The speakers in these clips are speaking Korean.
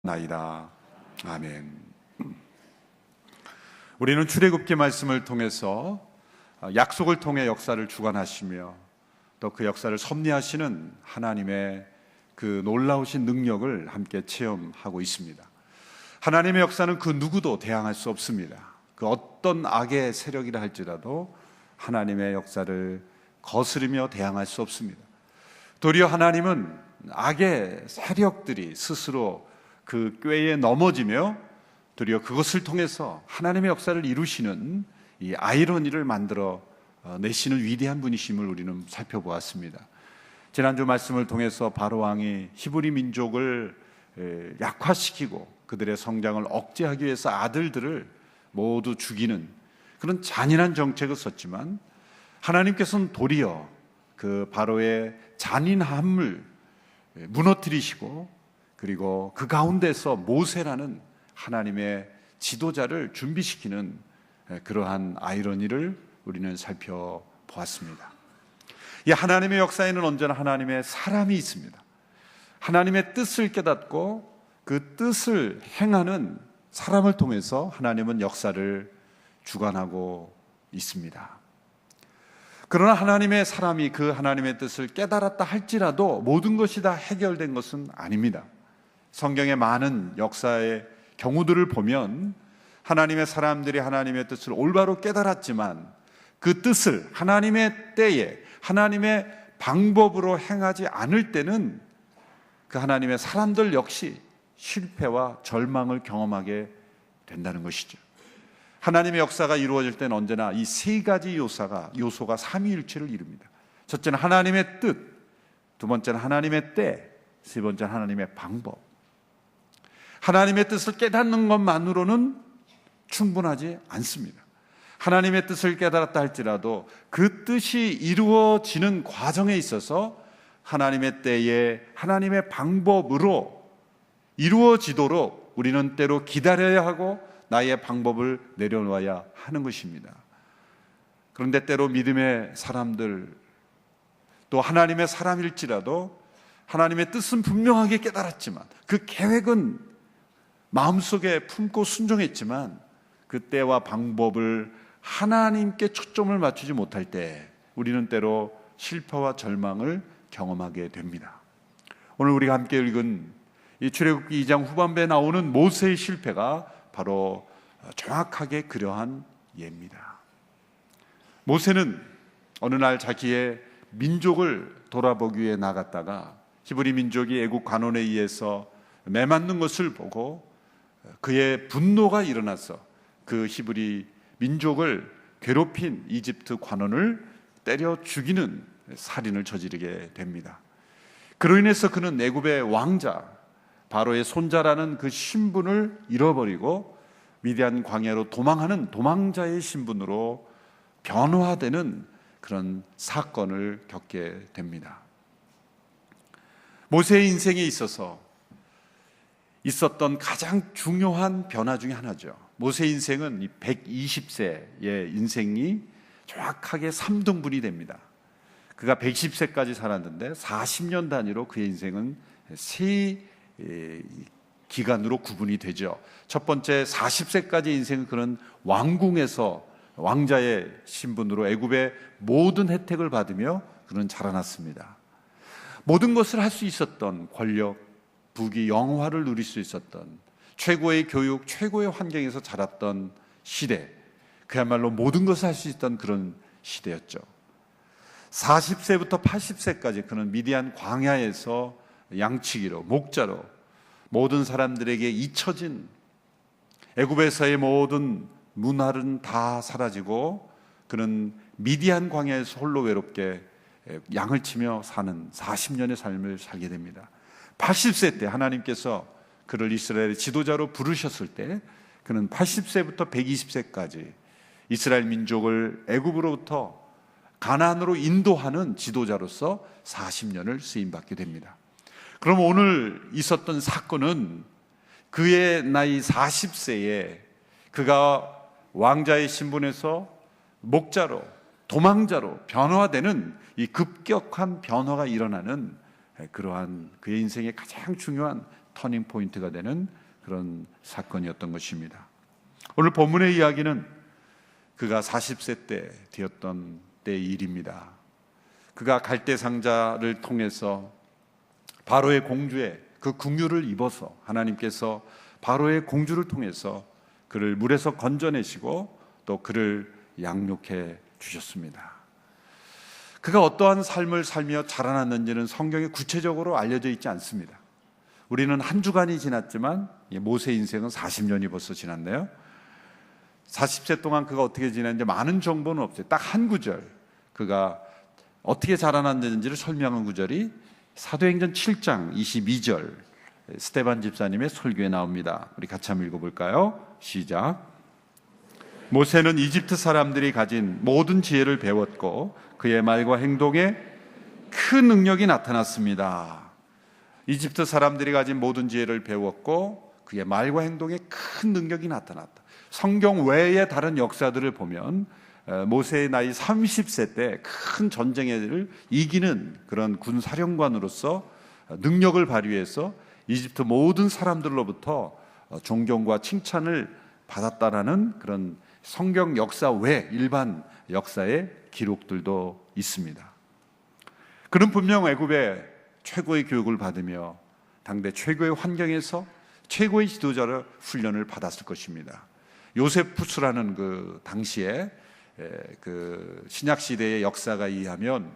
나이다. 아멘. 우리는 출애굽기 말씀을 통해서 약속을 통해 역사를 주관하시며 또 그 역사를 섭리하시는 하나님의 그 놀라우신 능력을 함께 체험하고 있습니다. 하나님의 역사는 그 누구도 대항할 수 없습니다. 그 어떤 악의 세력이라 할지라도 하나님의 역사를 거스르며 대항할 수 없습니다. 도리어 하나님은 악의 세력들이 스스로 그 꾀에 넘어지며 도리어 그것을 통해서 하나님의 역사를 이루시는 이 아이러니를 만들어 내시는 위대한 분이심을 우리는 살펴보았습니다. 지난주 말씀을 통해서 바로 왕이 히브리 민족을 약화시키고 그들의 성장을 억제하기 위해서 아들들을 모두 죽이는 그런 잔인한 정책을 썼지만 하나님께서는 도리어 그 바로의 잔인함을 무너뜨리시고 그리고 그 가운데서 모세라는 하나님의 지도자를 준비시키는 그러한 아이러니를 우리는 살펴보았습니다. 이 하나님의 역사에는 언제나 하나님의 사람이 있습니다. 하나님의 뜻을 깨닫고 그 뜻을 행하는 사람을 통해서 하나님은 역사를 주관하고 있습니다. 그러나 하나님의 사람이 그 하나님의 뜻을 깨달았다 할지라도 모든 것이 다 해결된 것은 아닙니다. 성경의 많은 역사의 경우들을 보면 하나님의 사람들이 하나님의 뜻을 올바로 깨달았지만 그 뜻을 하나님의 때에 하나님의 방법으로 행하지 않을 때는 그 하나님의 사람들 역시 실패와 절망을 경험하게 된다는 것이죠. 하나님의 역사가 이루어질 때는 언제나 이 세 가지 요소가 삼위일체를 이룹니다. 첫째는 하나님의 뜻, 두 번째는 하나님의 때, 세 번째는 하나님의 방법. 하나님의 뜻을 깨닫는 것만으로는 충분하지 않습니다. 하나님의 뜻을 깨달았다 할지라도 그 뜻이 이루어지는 과정에 있어서 하나님의 때에 하나님의 방법으로 이루어지도록 우리는 때로 기다려야 하고 나의 방법을 내려놓아야 하는 것입니다. 그런데 때로 믿음의 사람들 또 하나님의 사람일지라도 하나님의 뜻은 분명하게 깨달았지만 그 계획은 마음속에 품고 순종했지만 그 때와 방법을 하나님께 초점을 맞추지 못할 때 우리는 때로 실패와 절망을 경험하게 됩니다. 오늘 우리가 함께 읽은 이 출애굽기 2장 후반부에 나오는 모세의 실패가 바로 정확하게 그러한 예입니다. 모세는 어느 날 자기의 민족을 돌아보기 위해 나갔다가 히브리 민족이 애국 관원에 의해서 매맞는 것을 보고 그의 분노가 일어나서 그 히브리 민족을 괴롭힌 이집트 관원을 때려 죽이는 살인을 저지르게 됩니다. 그로 인해서 그는 애굽의 왕자 바로의 손자라는 그 신분을 잃어버리고 위대한 광야로 도망하는 도망자의 신분으로 변화되는 그런 사건을 겪게 됩니다. 모세의 인생에 있어서 있었던 가장 중요한 변화 중에 하나죠. 모세의 인생은 120세의 인생이 정확하게 3등분이 됩니다. 그가 110세까지 살았는데 40년 단위로 그의 인생은 세 기간으로 구분이 되죠. 첫 번째 40세까지 인생은 그는 왕궁에서 왕자의 신분으로 애굽의 모든 혜택을 받으며 그는 자라났습니다. 모든 것을 할 수 있었던 권력, 부귀, 영화를 누릴 수 있었던 최고의 교육, 최고의 환경에서 자랐던 시대, 그야말로 모든 것을 할 수 있던 그런 시대였죠. 40세부터 80세까지 그는 미디안 광야에서 양치기로, 목자로 모든 사람들에게 잊혀진 애굽에서의 모든 문화는 다 사라지고 그는 미디안 광야에서 홀로 외롭게 양을 치며 사는 40년의 삶을 살게 됩니다. 80세 때 하나님께서 그를 이스라엘의 지도자로 부르셨을 때 그는 80세부터 120세까지 이스라엘 민족을 애굽으로부터 가나안으로 인도하는 지도자로서 40년을 쓰임받게 됩니다. 그럼 오늘 있었던 사건은 그의 나이 40세에 그가 왕자의 신분에서 목자로, 도망자로 변화되는 이 급격한 변화가 일어나는 그러한 그의 인생의 가장 중요한 터닝 포인트가 되는 그런 사건이었던 것입니다. 오늘 본문의 이야기는 그가 40세 때 되었던 때의 일입니다. 그가 갈대 상자를 통해서 바로의 공주의 그 긍휼을 입어서 하나님께서 바로의 공주를 통해서 그를 물에서 건져내시고 또 그를 양육해 주셨습니다. 그가 어떠한 삶을 살며 자라났는지는 성경에 구체적으로 알려져 있지 않습니다. 우리는 한 주간이 지났지만 모세 인생은 40년이 벌써 지났네요. 40세 동안 그가 어떻게 지냈는지 많은 정보는 없어요. 딱 한 구절, 그가 어떻게 자라났는지를 설명한 구절이 사도행전 7장 22절 스데반 집사님의 설교에 나옵니다. 우리 같이 한번 읽어볼까요? 시작. 모세는 이집트 사람들이 가진 모든 지혜를 배웠고 그의 말과 행동에 큰 능력이 나타났습니다. 이집트 사람들이 가진 모든 지혜를 배웠고 그의 말과 행동에 큰 능력이 나타났다. 성경 외의 다른 역사들을 보면 모세의 나이 30세 때 큰 전쟁을 이기는 그런 군사령관으로서 능력을 발휘해서 이집트 모든 사람들로부터 존경과 칭찬을 받았다라는 그런 성경 역사 외 일반 역사의 기록들도 있습니다. 그는 분명 애굽의 최고의 교육을 받으며 당대 최고의 환경에서 최고의 지도자를 훈련을 받았을 것입니다. 요세푸스라는 그 당시에 그 신약 시대의 역사가 의하면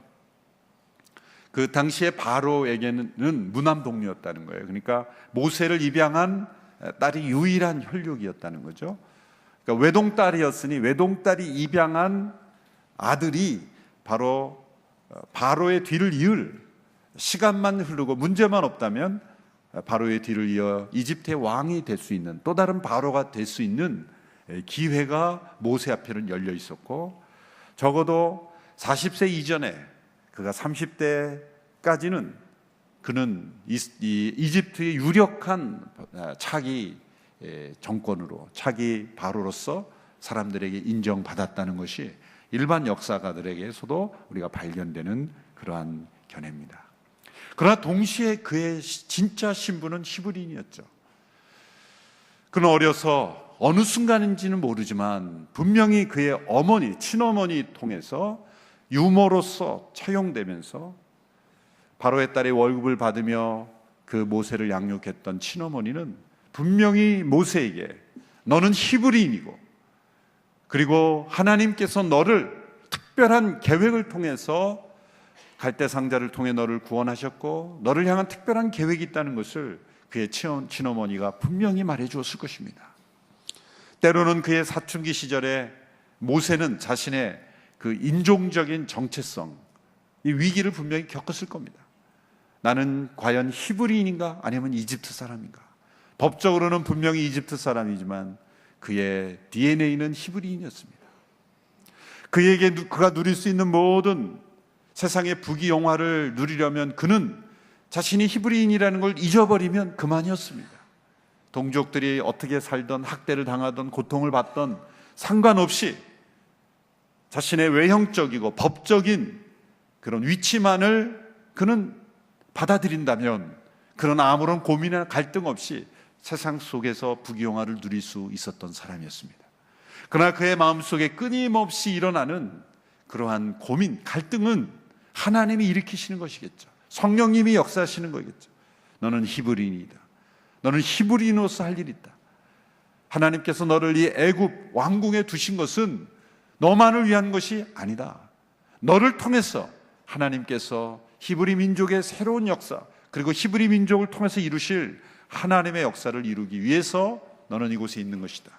그 당시에 바로에게는 무남동녀였다는 거예요. 그러니까 모세를 입양한 딸이 유일한 혈육이었다는 거죠. 그러니까 외동딸이었으니 외동딸이 입양한 아들이 바로 바로의 뒤를 이을, 시간만 흐르고 문제만 없다면 바로의 뒤를 이어 이집트의 왕이 될 수 있는, 또 다른 바로가 될 수 있는 기회가 모세 앞에는 열려 있었고, 적어도 40세 이전에 그가 30대까지는 그는 이집트의 유력한 차기 정권으로, 차기 바로로서 사람들에게 인정받았다는 것이 일반 역사가들에게서도 우리가 발견되는 그러한 견해입니다. 그러나 동시에 그의 진짜 신분은 히브리인이었죠. 그는 어려서 어느 순간인지는 모르지만 분명히 그의 어머니, 친어머니 통해서 유모로서 채용되면서 바로의 딸의 월급을 받으며 그 모세를 양육했던 친어머니는 분명히 모세에게 너는 히브리인이고, 그리고 하나님께서 너를 특별한 계획을 통해서 갈대 상자를 통해 너를 구원하셨고 너를 향한 특별한 계획이 있다는 것을 그의 친어머니가 분명히 말해 주었을 것입니다. 때로는 그의 사춘기 시절에 모세는 자신의 그 인종적인 정체성, 이 위기를 분명히 겪었을 겁니다. 나는 과연 히브리인인가 아니면 이집트 사람인가? 법적으로는 분명히 이집트 사람이지만 그의 DNA는 히브리인이었습니다. 그에게 그가 누릴 수 있는 모든 세상의 부귀영화를 누리려면 그는 자신이 히브리인이라는 걸 잊어버리면 그만이었습니다. 동족들이 어떻게 살던, 학대를 당하던, 고통을 받던 상관없이 자신의 외형적이고 법적인 그런 위치만을 그는 받아들인다면 그는 아무런 고민이나 갈등 없이 세상 속에서 부귀영화를 누릴 수 있었던 사람이었습니다. 그러나 그의 마음속에 끊임없이 일어나는 그러한 고민, 갈등은 하나님이 일으키시는 것이겠죠. 성령님이 역사하시는 거겠죠. 너는 히브리인이다. 너는 히브리인으로서 할 일이 있다. 하나님께서 너를 이 애굽 왕궁에 두신 것은 너만을 위한 것이 아니다. 너를 통해서 하나님께서 히브리 민족의 새로운 역사, 그리고 히브리 민족을 통해서 이루실 하나님의 역사를 이루기 위해서 너는 이곳에 있는 것이다.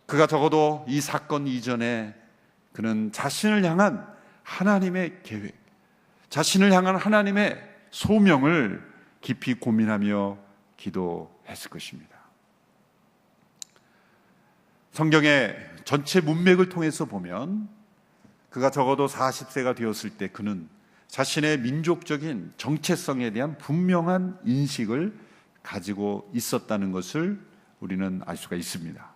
그가 적어도 이 사건 이전에 그는 자신을 향한 하나님의 계획, 자신을 향한 하나님의 소명을 깊이 고민하며 기도했을 것입니다. 성경의 전체 문맥을 통해서 보면 그가 적어도 40세가 되었을 때 그는 자신의 민족적인 정체성에 대한 분명한 인식을 가지고 있었다는 것을 우리는 알 수가 있습니다.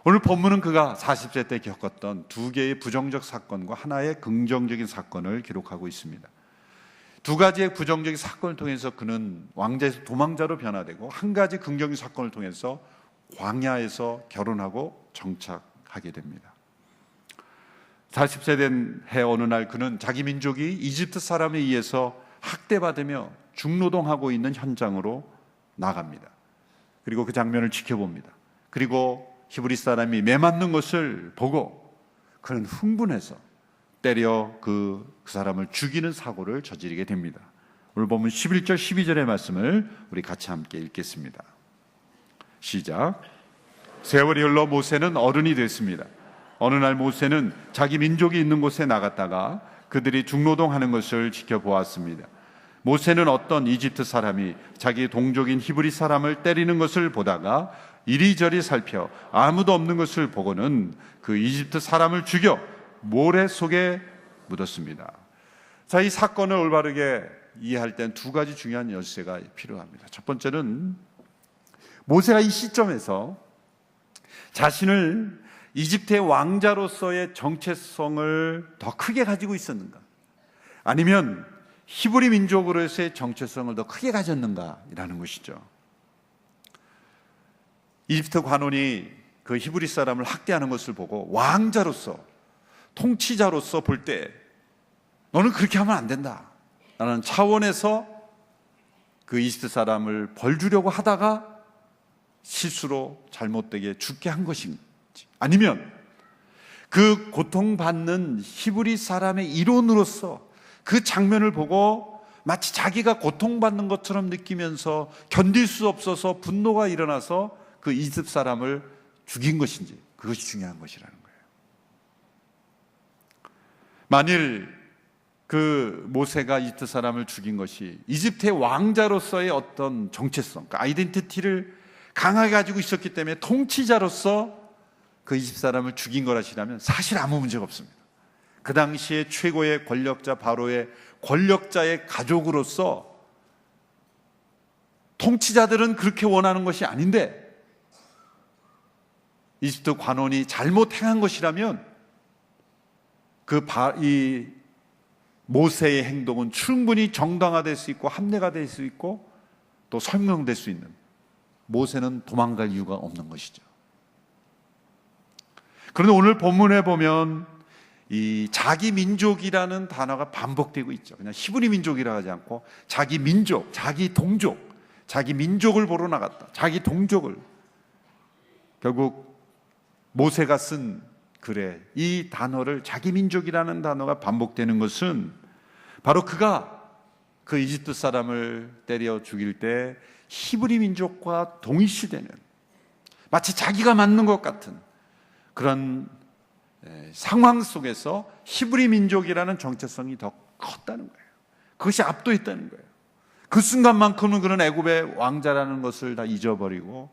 오늘 본문은 그가 40세 때 겪었던 두 개의 부정적 사건과 하나의 긍정적인 사건을 기록하고 있습니다. 두 가지의 부정적인 사건을 통해서 그는 왕자에서 도망자로 변화되고, 한 가지 긍정적인 사건을 통해서 광야에서 결혼하고 정착하게 됩니다. 40세 된 해 어느 날 그는 자기 민족이 이집트 사람에 의해서 학대받으며 중노동하고 있는 현장으로 나갑니다. 그리고 그 장면을 지켜봅니다. 그리고 히브리 사람이 매맞는 것을 보고 그는 흥분해서 때려 그 사람을 죽이는 사고를 저지르게 됩니다. 오늘 보면 11절 12절의 말씀을 우리 같이 함께 읽겠습니다. 시작. 세월이 흘러 모세는 어른이 됐습니다. 어느 날 모세는 자기 민족이 있는 곳에 나갔다가 그들이 중노동하는 것을 지켜보았습니다. 모세는 어떤 이집트 사람이 자기 동족인 히브리 사람을 때리는 것을 보다가 이리저리 살펴 아무도 없는 것을 보고는 그 이집트 사람을 죽여 모래 속에 묻었습니다. 자, 이 사건을 올바르게 이해할 땐 두 가지 중요한 열쇠가 필요합니다. 첫 번째는 모세가 이 시점에서 자신을 이집트의 왕자로서의 정체성을 더 크게 가지고 있었는가, 아니면 히브리 민족으로서의 정체성을 더 크게 가졌는가라는 것이죠. 이집트 관원이 그 히브리 사람을 학대하는 것을 보고 왕자로서, 통치자로서 볼 때 너는 그렇게 하면 안 된다 라는 차원에서 그 이집트 사람을 벌 주려고 하다가 실수로 잘못되게 죽게 한 것인지, 아니면 그 고통받는 히브리 사람의 일원으로서 그 장면을 보고 마치 자기가 고통받는 것처럼 느끼면서 견딜 수 없어서 분노가 일어나서 그 이집트 사람을 죽인 것인지, 그것이 중요한 것이라는 거예요. 만일 그 모세가 이집트 사람을 죽인 것이 이집트의 왕자로서의 어떤 정체성, 그 아이덴티티를 강하게 가지고 있었기 때문에 통치자로서 그 이집트 사람을 죽인 거라시라면 사실 아무 문제가 없습니다. 그 당시에 최고의 권력자 바로의 권력자의 가족으로서 통치자들은 그렇게 원하는 것이 아닌데, 이집트 관원이 잘못 행한 것이라면 이 모세의 행동은 충분히 정당화될 수 있고 합리가 될 수 있고 또 설명될 수 있는, 모세는 도망갈 이유가 없는 것이죠. 그런데 오늘 본문에 보면 이 자기 민족이라는 단어가 반복되고 있죠. 그냥 히브리 민족이라 하지 않고 자기 민족, 자기 동족, 자기 민족을 보러 나갔다, 자기 동족을. 결국 모세가 쓴 글에 이 단어를, 자기 민족이라는 단어가 반복되는 것은 바로 그가 그 이집트 사람을 때려 죽일 때 히브리 민족과 동일시되는, 마치 자기가 맞는 것 같은 그런 상황 속에서 히브리 민족이라는 정체성이 더 컸다는 거예요. 그것이 압도했다는 거예요. 그 순간만큼은 그런 애굽의 왕자라는 것을 다 잊어버리고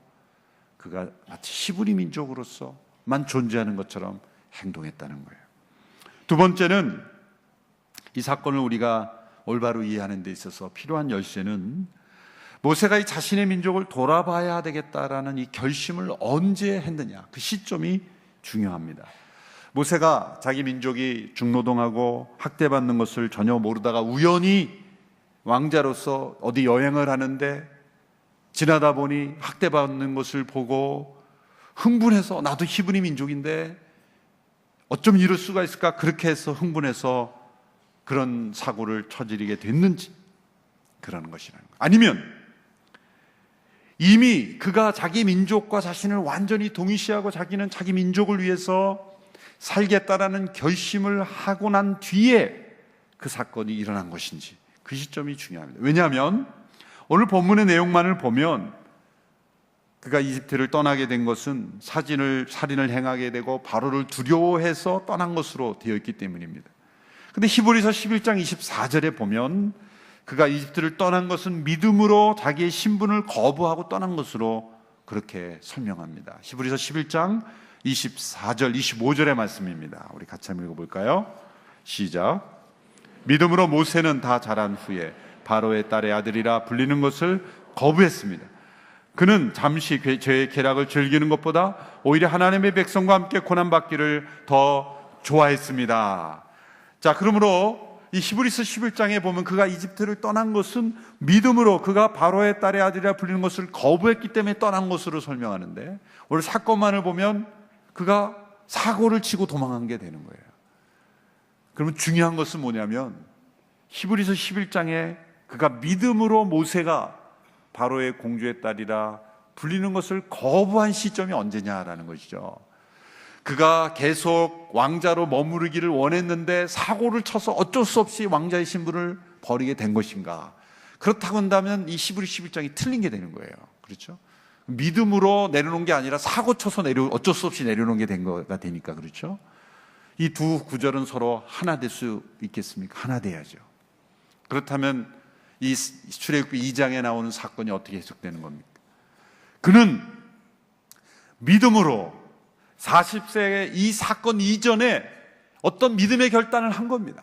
그가 마치 히브리 민족으로서만 존재하는 것처럼 행동했다는 거예요. 두 번째는, 이 사건을 우리가 올바로 이해하는 데 있어서 필요한 열쇠는 모세가 이 자신의 민족을 돌아봐야 되겠다라는 이 결심을 언제 했느냐, 그 시점이 중요합니다. 모세가 자기 민족이 중노동하고 학대받는 것을 전혀 모르다가 우연히 왕자로서 어디 여행을 하는데 지나다 보니 학대받는 것을 보고 흥분해서, 나도 히브리 민족인데 어쩜 이럴 수가 있을까, 그렇게 해서 흥분해서 그런 사고를 저지르게 됐는지, 그러는 것이라는 거예요. 아니면 이미 그가 자기 민족과 자신을 완전히 동일시하고 자기는 자기 민족을 위해서 살겠다라는 결심을 하고 난 뒤에 그 사건이 일어난 것인지, 그 시점이 중요합니다. 왜냐하면 오늘 본문의 내용만을 보면 그가 이집트를 떠나게 된 것은 살인을 행하게 되고 바로를 두려워해서 떠난 것으로 되어 있기 때문입니다. 근데 히브리서 11장 24절에 보면 그가 이집트를 떠난 것은 믿음으로 자기의 신분을 거부하고 떠난 것으로 그렇게 설명합니다. 히브리서 11장 24절 25절의 말씀입니다. 우리 같이 한번 읽어볼까요? 시작. 믿음으로 모세는 다 자란 후에 바로의 딸의 아들이라 불리는 것을 거부했습니다. 그는 잠시 죄의 쾌락을 즐기는 것보다 오히려 하나님의 백성과 함께 고난받기를 더 좋아했습니다. 자, 그러므로 이 히브리서 11장에 보면 그가 이집트를 떠난 것은 믿음으로 그가 바로의 딸의 아들이라 불리는 것을 거부했기 때문에 떠난 것으로 설명하는데, 오늘 사건만을 보면 그가 사고를 치고 도망한 게 되는 거예요. 그러면 중요한 것은 뭐냐면 히브리서 11장에 그가 믿음으로 모세가 바로의 공주의 딸이라 불리는 것을 거부한 시점이 언제냐라는 것이죠. 그가 계속 왕자로 머무르기를 원했는데 사고를 쳐서 어쩔 수 없이 왕자의 신분을 버리게 된 것인가? 그렇다고 한다면 이 히브리 11장이 틀린 게 되는 거예요. 그렇죠? 믿음으로 내려놓은 게 아니라 사고 쳐서 어쩔 수 없이 내려놓은 게 된 거가 되니까. 그렇죠? 이 두 구절은 서로 하나 될 수 있겠습니까? 하나 돼야죠. 그렇다면 이 출애굽기 2장에 나오는 사건이 어떻게 해석되는 겁니까? 그는 믿음으로 40세의 이 사건 이전에 어떤 믿음의 결단을 한 겁니다.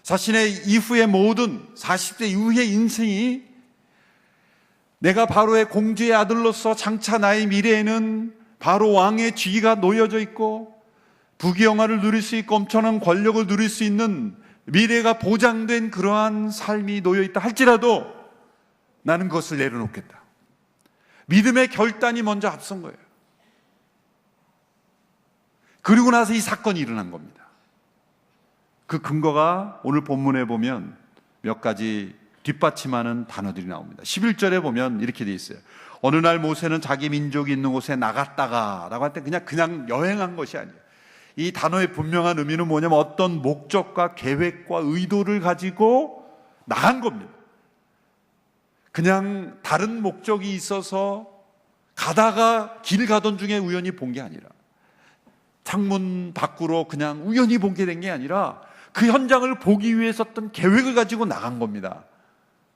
자신의 이후의 모든 40세 이후의 인생이 내가 바로의 공주의 아들로서 장차 나의 미래에는 바로 왕의 쥐가 놓여져 있고 부귀영화를 누릴 수 있고 엄청난 권력을 누릴 수 있는 미래가 보장된 그러한 삶이 놓여있다 할지라도 나는 그것을 내려놓겠다. 믿음의 결단이 먼저 앞선 거예요. 그리고 나서 이 사건이 일어난 겁니다. 그 근거가 오늘 본문에 보면 몇 가지 뒷받침하는 단어들이 나옵니다. 11절에 보면 이렇게 돼 있어요. 어느 날 모세는 자기 민족이 있는 곳에 나갔다가 라고 할 때 그냥 여행한 것이 아니에요. 이 단어의 분명한 의미는 뭐냐면 어떤 목적과 계획과 의도를 가지고 나간 겁니다. 그냥 다른 목적이 있어서 가다가 길 가던 중에 우연히 본 게 아니라, 창문 밖으로 그냥 우연히 보게 된 게 아니라 그 현장을 보기 위해서 어떤 계획을 가지고 나간 겁니다.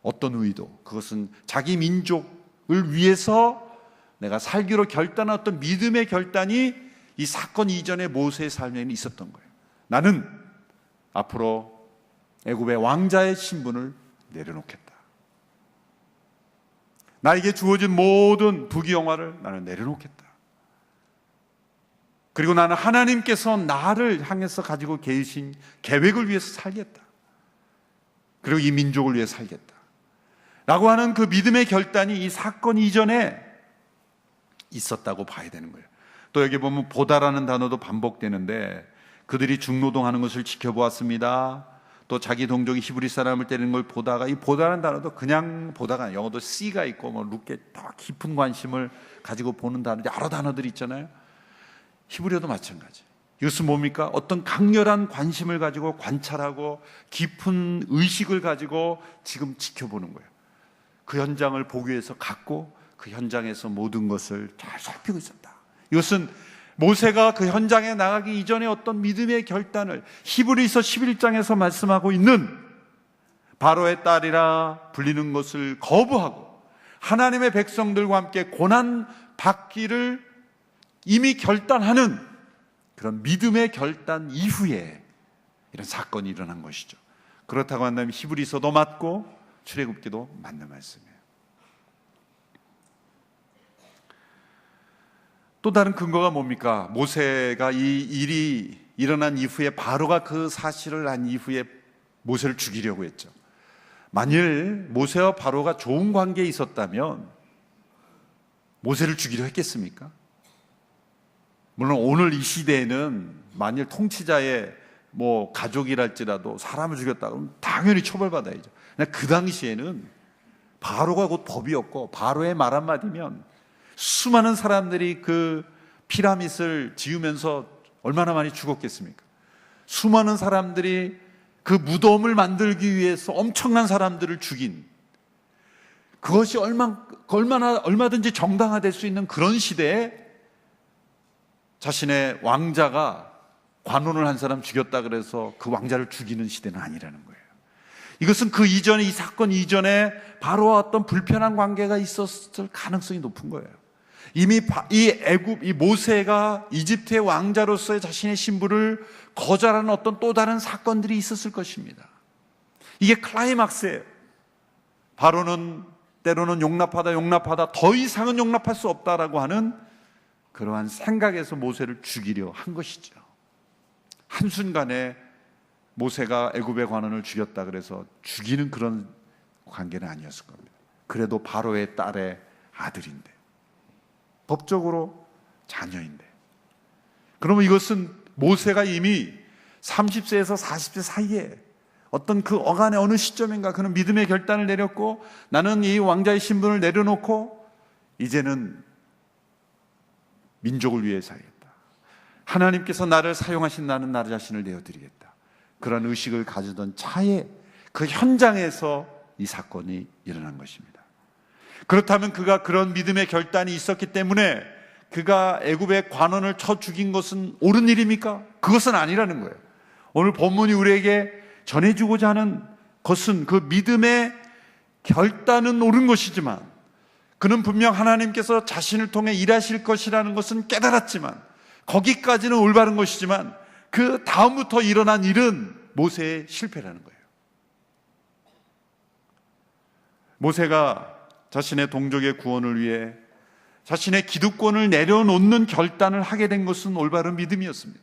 어떤 의도? 그것은 자기 민족을 위해서 내가 살기로 결단한 어떤 믿음의 결단이 이 사건 이전에 모세의 삶에는 있었던 거예요. 나는 앞으로 애굽의 왕자의 신분을 내려놓겠다. 나에게 주어진 모든 부귀영화를 나는 내려놓겠다. 그리고 나는 하나님께서 나를 향해서 가지고 계신 계획을 위해서 살겠다. 그리고 이 민족을 위해 살겠다. 라고 하는 그 믿음의 결단이 이 사건 이전에 있었다고 봐야 되는 거예요. 또 여기 보면 보다라는 단어도 반복되는데, 그들이 중노동하는 것을 지켜보았습니다. 또 자기 동족이 히브리 사람을 때리는 걸 보다가, 이 보다라는 단어도 그냥 보다가, 영어도 C가 있고 뭐 룩에 더 깊은 관심을 가지고 보는 단어, 여러 단어들이 있잖아요. 히브리어도 마찬가지. 이것은 뭡니까? 어떤 강렬한 관심을 가지고 관찰하고 깊은 의식을 가지고 지금 지켜보는 거예요. 그 현장을 보기 위해서 갔고 그 현장에서 모든 것을 잘 살피고 있었다. 이것은 모세가 그 현장에 나가기 이전에 어떤 믿음의 결단을 히브리서 11장에서 말씀하고 있는, 바로의 딸이라 불리는 것을 거부하고 하나님의 백성들과 함께 고난 받기를 이미 결단하는 그런 믿음의 결단 이후에 이런 사건이 일어난 것이죠. 그렇다고 한다면 히브리서도 맞고 출애굽기도 맞는 말씀이에요. 또 다른 근거가 뭡니까? 모세가 이 일이 일어난 이후에, 바로가 그 사실을 안 이후에 모세를 죽이려고 했죠. 만일 모세와 바로가 좋은 관계에 있었다면 모세를 죽이려 했겠습니까? 물론 오늘 이 시대에는 만일 통치자의 가족이랄지라도 사람을 죽였다 그러면 당연히 처벌받아야죠. 그 당시에는 바로가 곧 법이었고, 바로의 말 한마디면 수많은 사람들이 그 피라밋을 지으면서 얼마나 많이 죽었겠습니까? 수많은 사람들이 그 무덤을 만들기 위해서 엄청난 사람들을 죽인, 그것이 얼마든지 정당화될 수 있는 그런 시대에 자신의 왕자가 관원을 한 사람 죽였다 그래서 그 왕자를 죽이는 시대는 아니라는 거예요. 이것은 그 이전에, 이 사건 이전에 바로와 어떤 불편한 관계가 있었을 가능성이 높은 거예요. 이미 이 모세가 이집트의 왕자로서의 자신의 신분을 거절하는 어떤 또 다른 사건들이 있었을 것입니다. 이게 클라이막스예요. 바로는 때로는 용납하다 더 이상은 용납할 수 없다라고 하는 그러한 생각에서 모세를 죽이려 한 것이죠. 한순간에 모세가 애굽의 관원을 죽였다 그래서 죽이는 그런 관계는 아니었을 겁니다. 그래도 바로의 딸의 아들인데, 법적으로 자녀인데, 그러면 이것은 모세가 이미 30세에서 40세 사이에 어떤 그 어간의 어느 시점인가 그는 믿음의 결단을 내렸고, 나는 이 왕자의 신분을 내려놓고 이제는 민족을 위해 살겠다, 하나님께서 나를 사용하신 나는 나 자신을 내어드리겠다, 그런 의식을 가지던 차에 그 현장에서 이 사건이 일어난 것입니다. 그렇다면 그가 그런 믿음의 결단이 있었기 때문에 그가 애굽의 관원을 쳐 죽인 것은 옳은 일입니까? 그것은 아니라는 거예요. 오늘 본문이 우리에게 전해주고자 하는 것은 그 믿음의 결단은 옳은 것이지만, 그는 분명 하나님께서 자신을 통해 일하실 것이라는 것은 깨달았지만, 거기까지는 올바른 것이지만 그 다음부터 일어난 일은 모세의 실패라는 거예요. 모세가 자신의 동족의 구원을 위해 자신의 기득권을 내려놓는 결단을 하게 된 것은 올바른 믿음이었습니다.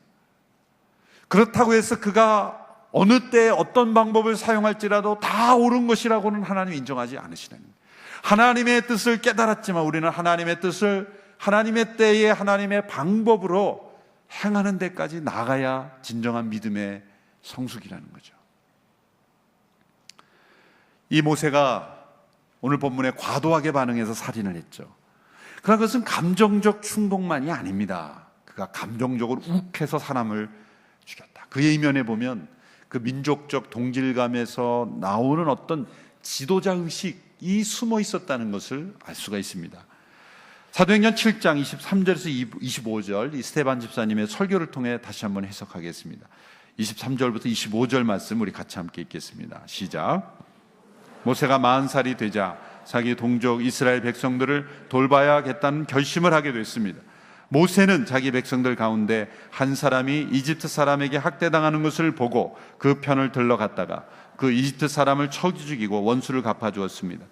그렇다고 해서 그가 어느 때 어떤 방법을 사용할지라도 다 옳은 것이라고는 하나님 인정하지 않으시는 거예요. 하나님의 뜻을 깨달았지만 우리는 하나님의 뜻을 하나님의 때에 하나님의 방법으로 행하는 데까지 나가야 진정한 믿음의 성숙이라는 거죠. 이 모세가 오늘 본문에 과도하게 반응해서 살인을 했죠. 그러나 그것은 감정적 충동만이 아닙니다. 그가 감정적으로 욱해서 사람을 죽였다. 그의 이면에 보면 그 민족적 동질감에서 나오는 어떤 지도자 의식이 숨어 있었다는 것을 알 수가 있습니다. 사도행전 7장 23절에서 25절, 이 스테반 집사님의 설교를 통해 다시 한번 해석하겠습니다. 23절부터 25절 말씀 우리 같이 함께 읽겠습니다. 시작. 모세가 40살이 되자 자기 동족 이스라엘 백성들을 돌봐야겠다는 결심을 하게 됐습니다. 모세는 자기 백성들 가운데 한 사람이 이집트 사람에게 학대당하는 것을 보고 그 편을 들러갔다가 그 이집트 사람을 쳐 죽이고 원수를 갚아주었습니다.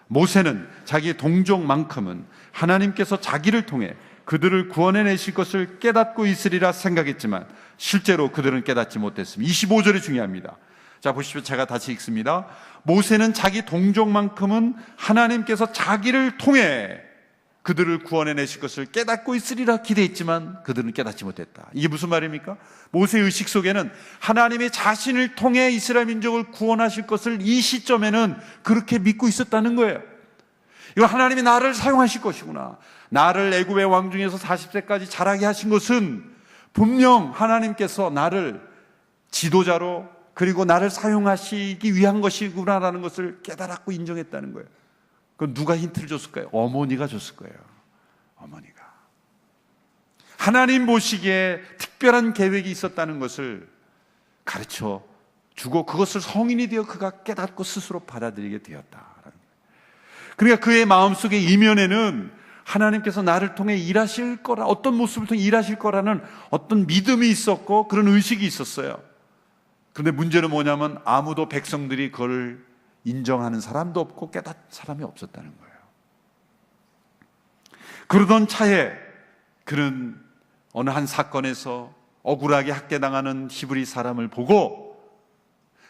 모세는 자기 동족만큼은 하나님께서 자기를 통해 그들을 구원해내실 것을 깨닫고 있으리라 생각했지만 실제로 그들은 깨닫지 못했습니다. 25절이 중요합니다. 자, 보십시오. 제가 다시 읽습니다. 모세는 자기 동족만큼은 하나님께서 자기를 통해 그들을 구원해내실 것을 깨닫고 있으리라 기대했지만 그들은 깨닫지 못했다. 이게 무슨 말입니까? 모세의 의식 속에는 하나님의 자신을 통해 이스라엘 민족을 구원하실 것을 이 시점에는 그렇게 믿고 있었다는 거예요. 이거 하나님이 나를 사용하실 것이구나, 나를 애굽의 왕 중에서 40세까지 자라게 하신 것은 분명 하나님께서 나를 지도자로 그리고 나를 사용하시기 위한 것이구나라는 것을 깨달았고 인정했다는 거예요. 그건 누가 힌트를 줬을까요? 어머니가 줬을 거예요. 어머니가. 하나님 보시기에 특별한 계획이 있었다는 것을 가르쳐 주고 그것을 성인이 되어 그가 깨닫고 스스로 받아들이게 되었다라는 거예요. 그러니까 그의 마음속의 이면에는 하나님께서 나를 통해 일하실 거라, 어떤 모습을 통해 일하실 거라는 어떤 믿음이 있었고 그런 의식이 있었어요. 그런데 문제는 뭐냐면 아무도 백성들이 그걸 인정하는 사람도 없고 깨닫는 사람이 없었다는 거예요. 그러던 차에 그는 어느 한 사건에서 억울하게 학대당하는 히브리 사람을 보고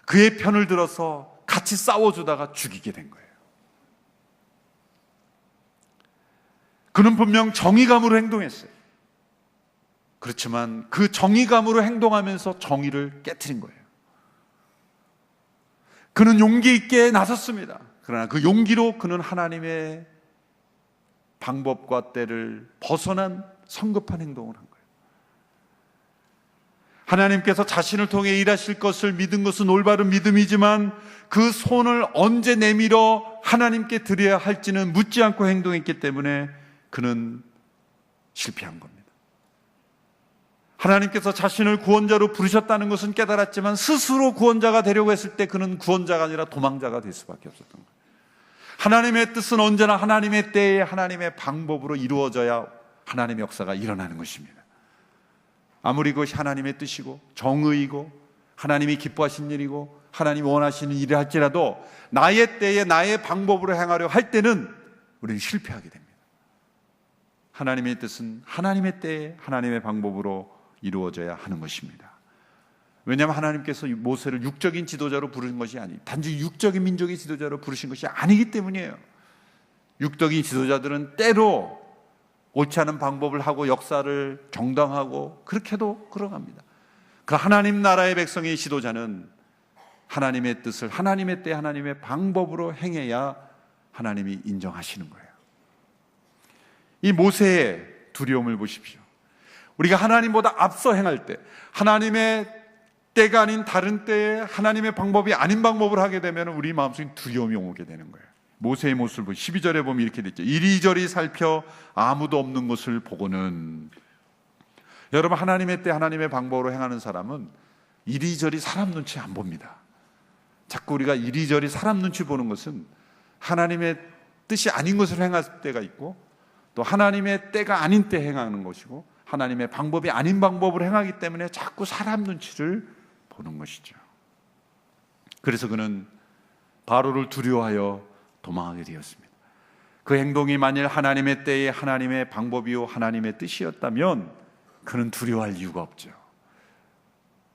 그의 편을 들어서 같이 싸워주다가 죽이게 된 거예요. 그는 분명 정의감으로 행동했어요. 그렇지만 그 정의감으로 행동하면서 정의를 깨트린 거예요. 그는 용기 있게 나섰습니다. 그러나 그 용기로 그는 하나님의 방법과 때를 벗어난 성급한 행동을 한 거예요. 하나님께서 자신을 통해 일하실 것을 믿은 것은 올바른 믿음이지만 그 손을 언제 내밀어 하나님께 드려야 할지는 묻지 않고 행동했기 때문에 그는 실패한 겁니다. 하나님께서 자신을 구원자로 부르셨다는 것은 깨달았지만 스스로 구원자가 되려고 했을 때 그는 구원자가 아니라 도망자가 될 수밖에 없었던 거예요. 하나님의 뜻은 언제나 하나님의 때에 하나님의 방법으로 이루어져야 하나님의 역사가 일어나는 것입니다. 아무리 그것이 하나님의 뜻이고 정의이고 하나님이 기뻐하신 일이고 하나님이 원하시는 일을 할지라도 나의 때에 나의 방법으로 행하려 할 때는 우리는 실패하게 됩니다. 하나님의 뜻은 하나님의 때에 하나님의 방법으로 이루어져야 하는 것입니다. 왜냐하면 하나님께서 모세를 육적인 지도자로 부르신 것이 아니, 단지 육적인 민족의 지도자로 부르신 것이 아니기 때문이에요. 육적인 지도자들은 때로 옳지 않은 방법을 하고 역사를 정당하고 그렇게도 걸어갑니다. 그 하나님 나라의 백성의 지도자는 하나님의 뜻을 하나님의 때 하나님의 방법으로 행해야 하나님이 인정하시는 거예요. 이 모세의 두려움을 보십시오. 우리가 하나님보다 앞서 행할 때, 하나님의 때가 아닌 다른 때에 하나님의 방법이 아닌 방법을 하게 되면 우리 마음속에 두려움이 오게 되는 거예요. 모세의 모습을 보면 12절에 보면 이렇게 됐죠. 이리저리 살펴 아무도 없는 것을 보고는. 여러분, 하나님의 때 하나님의 방법으로 행하는 사람은 이리저리 사람 눈치 안 봅니다. 자꾸 우리가 이리저리 사람 눈치 보는 것은 하나님의 뜻이 아닌 것을 행할 때가 있고, 또 하나님의 때가 아닌 때 행하는 것이고, 하나님의 방법이 아닌 방법으로 행하기 때문에 자꾸 사람 눈치를 보는 것이죠. 그래서 그는 바로를 두려워하여 도망하게 되었습니다. 그 행동이 만일 하나님의 때에 하나님의 방법이요 하나님의 뜻이었다면 그는 두려워할 이유가 없죠.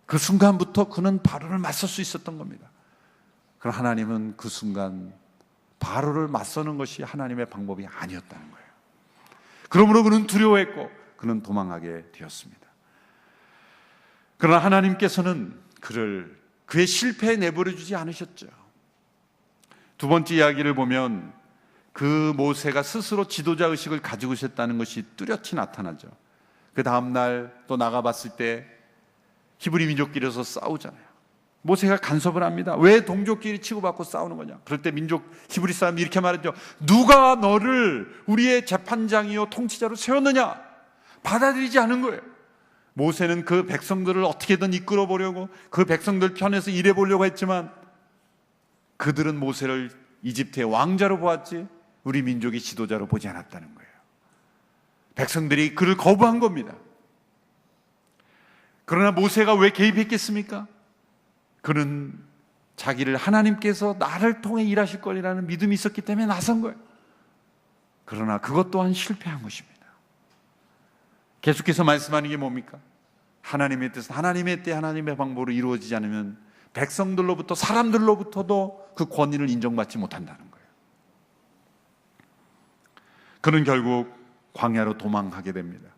그 순간부터 그는 바로를 맞설 수 있었던 겁니다. 그러나 하나님은 그 순간 바로를 맞서는 것이 하나님의 방법이 아니었다는 거예요. 그러므로 그는 두려워했고 그는 도망하게 되었습니다. 그러나 하나님께서는 그의 실패에 내버려 주지 않으셨죠. 두 번째 이야기를 보면 그 모세가 스스로 지도자 의식을 가지고 있었다는 것이 뚜렷이 나타나죠. 그 다음날 또 나가봤을 때 히브리 민족끼리서 싸우잖아요. 모세가 간섭을 합니다. 왜 동족끼리 치고받고 싸우는 거냐? 그럴 때 히브리 사람이 이렇게 말했죠. 누가 너를 우리의 재판장이요 통치자로 세웠느냐? 받아들이지 않은 거예요. 모세는 그 백성들을 어떻게든 이끌어 보려고 그 백성들 편에서 일해 보려고 했지만 그들은 모세를 이집트의 왕자로 보았지 우리 민족의 지도자로 보지 않았다는 거예요. 백성들이 그를 거부한 겁니다. 그러나 모세가 왜 개입했겠습니까? 그는 자기를 하나님께서 나를 통해 일하실 거라는 믿음이 있었기 때문에 나선 거예요. 그러나 그것 또한 실패한 것입니다. 계속해서 말씀하는 게 뭡니까? 하나님의 뜻은 하나님의 때 하나님의 방법으로 이루어지지 않으면 백성들로부터 사람들로부터도 그 권위를 인정받지 못한다는 거예요. 그는 결국 광야로 도망하게 됩니다.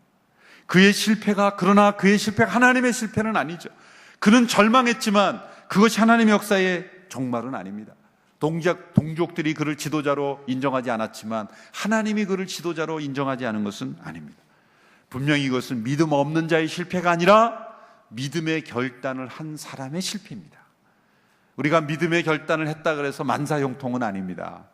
그러나 그의 실패가 하나님의 실패는 아니죠. 그는 절망했지만 그것이 하나님의 역사의 종말은 아닙니다. 동족들이 그를 지도자로 인정하지 않았지만 하나님이 그를 지도자로 인정하지 않은 것은 아닙니다. 분명히 이것은 믿음 없는 자의 실패가 아니라 믿음의 결단을 한 사람의 실패입니다. 우리가 믿음의 결단을 했다 그래서 만사형통은 아닙니다.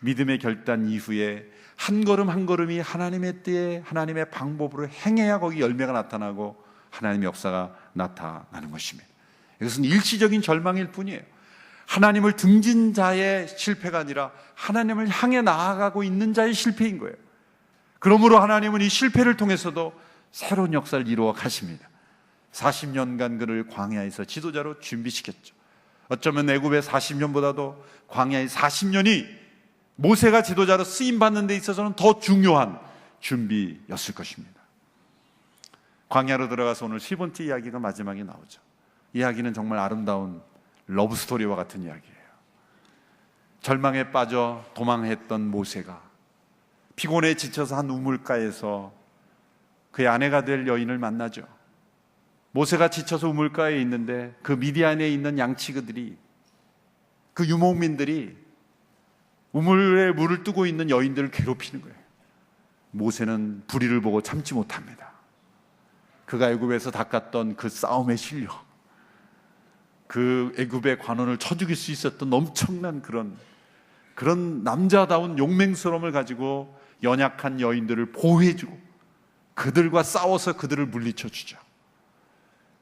믿음의 결단 이후에 한 걸음 한 걸음이 하나님의 때에 하나님의 방법으로 행해야 거기 열매가 나타나고 하나님의 역사가 나타나는 것입니다. 이것은 일시적인 절망일 뿐이에요. 하나님을 등진 자의 실패가 아니라 하나님을 향해 나아가고 있는 자의 실패인 거예요. 그러므로 하나님은 이 실패를 통해서도 새로운 역사를 이루어 가십니다. 40년간 그를 광야에서 지도자로 준비시켰죠. 어쩌면 애굽의 40년보다도 광야의 40년이 모세가 지도자로 쓰임받는 데 있어서는 더 중요한 준비였을 것입니다. 광야로 들어가서 오늘 10번째 이야기가 마지막에 나오죠. 이야기는 정말 아름다운 러브스토리와 같은 이야기예요. 절망에 빠져 도망했던 모세가 피곤에 지쳐서 한 우물가에서 그의 아내가 될 여인을 만나죠. 모세가 지쳐서 우물가에 있는데 그 미디안에 있는 양치기들이, 그 유목민들이 우물에 물을 뜨고 있는 여인들을 괴롭히는 거예요. 모세는 불의를 보고 참지 못합니다. 그가 애굽에서 닦았던 그 싸움의 실력, 그 애굽의 관원을 쳐 죽일 수 있었던 엄청난 그런 남자다운 용맹스러움을 가지고 연약한 여인들을 보호해주고 그들과 싸워서 그들을 물리쳐 주죠.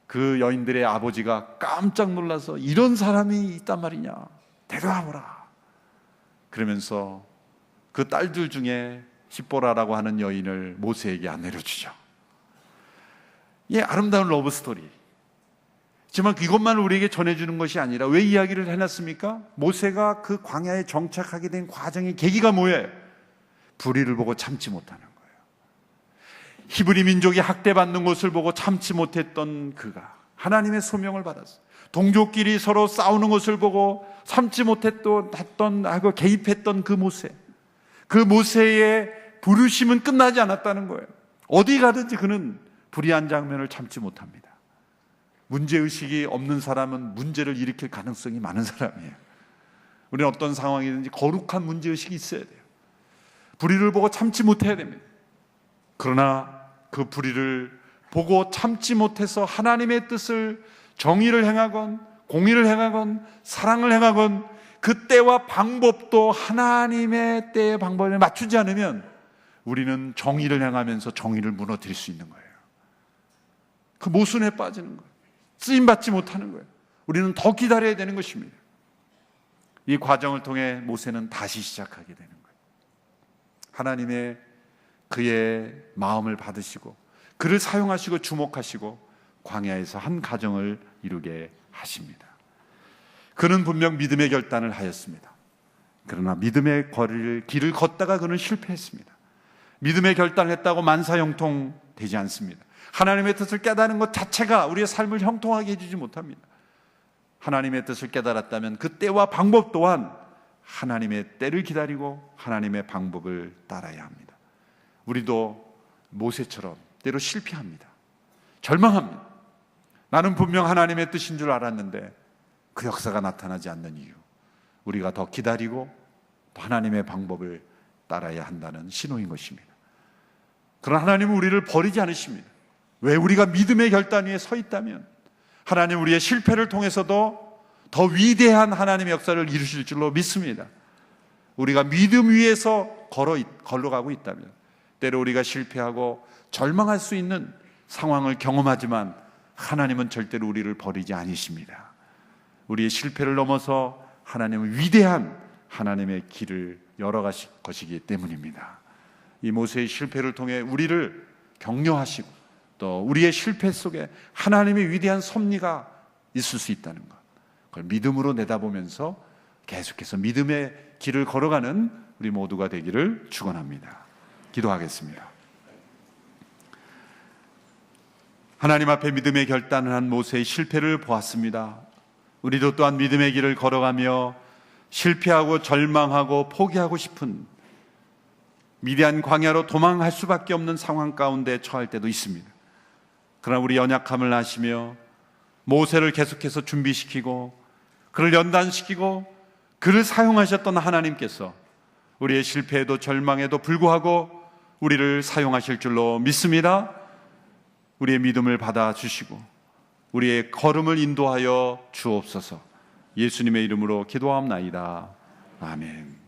그 여인들의 아버지가 깜짝 놀라서 이런 사람이 있단 말이냐, 데려와보라 그러면서 그 딸들 중에 십보라라고 하는 여인을 모세에게 안내려 주죠. 예, 아름다운 러브스토리. 하지만 이것만 우리에게 전해주는 것이 아니라 왜 이야기를 해놨습니까? 모세가 그 광야에 정착하게 된 과정의 계기가 뭐예요? 불의를 보고 참지 못하는 거예요. 히브리 민족이 학대받는 것을 보고 참지 못했던 그가 하나님의 소명을 받았어요. 동족끼리 서로 싸우는 것을 보고 참지 못했던 하고 개입했던 그 모세의 부르심은 끝나지 않았다는 거예요. 어디 가든지 그는 불의한 장면을 참지 못합니다. 문제의식이 없는 사람은 문제를 일으킬 가능성이 많은 사람이에요. 우리는 어떤 상황이든지 거룩한 문제의식이 있어야 돼요. 불의를 보고 참지 못해야 됩니다. 그러나 그 불의를 보고 참지 못해서 하나님의 뜻을, 정의를 행하건 공의를 행하건 사랑을 행하건 그 때와 방법도 하나님의 때의 방법에 맞추지 않으면 우리는 정의를 행하면서 정의를 무너뜨릴 수 있는 거예요. 그 모순에 빠지는 거예요. 쓰임받지 못하는 거예요. 우리는 더 기다려야 되는 것입니다. 이 과정을 통해 모세는 다시 시작하게 되는 거예요. 하나님의 그의 마음을 받으시고 그를 사용하시고 주목하시고 광야에서 한 가정을 이루게 하십니다. 그는 분명 믿음의 결단을 하였습니다. 그러나 믿음의 길을 걷다가 그는 실패했습니다. 믿음의 결단을 했다고 만사형통 되지 않습니다. 하나님의 뜻을 깨닫는 것 자체가 우리의 삶을 형통하게 해주지 못합니다. 하나님의 뜻을 깨달았다면 그 때와 방법 또한 하나님의 때를 기다리고 하나님의 방법을 따라야 합니다. 우리도 모세처럼 때로 실패합니다. 절망합니다. 나는 분명 하나님의 뜻인 줄 알았는데 그 역사가 나타나지 않는 이유, 우리가 더 기다리고 하나님의 방법을 따라야 한다는 신호인 것입니다. 그러나 하나님은 우리를 버리지 않으십니다. 왜? 우리가 믿음의 결단 위에 서 있다면 하나님 우리의 실패를 통해서도 더 위대한 하나님의 역사를 이루실 줄로 믿습니다. 우리가 믿음 위에서 걸어가고 있다면 때로 우리가 실패하고 절망할 수 있는 상황을 경험하지만 하나님은 절대로 우리를 버리지 않으십니다. 우리의 실패를 넘어서 하나님은 위대한 하나님의 길을 열어가실 것이기 때문입니다. 이 모세의 실패를 통해 우리를 격려하시고 또 우리의 실패 속에 하나님의 위대한 섭리가 있을 수 있다는 것, 그걸 믿음으로 내다보면서 계속해서 믿음의 길을 걸어가는 우리 모두가 되기를 축원합니다. 기도하겠습니다. 하나님 앞에 믿음의 결단을 한 모세의 실패를 보았습니다. 우리도 또한 믿음의 길을 걸어가며 실패하고 절망하고 포기하고 싶은 미디안 광야로 도망할 수밖에 없는 상황 가운데 처할 때도 있습니다. 그러나 우리 연약함을 아시며 모세를 계속해서 준비시키고 그를 연단시키고 그를 사용하셨던 하나님께서 우리의 실패에도 절망에도 불구하고 우리를 사용하실 줄로 믿습니다. 우리의 믿음을 받아주시고 우리의 걸음을 인도하여 주옵소서. 예수님의 이름으로 기도하옵나이다. 아멘.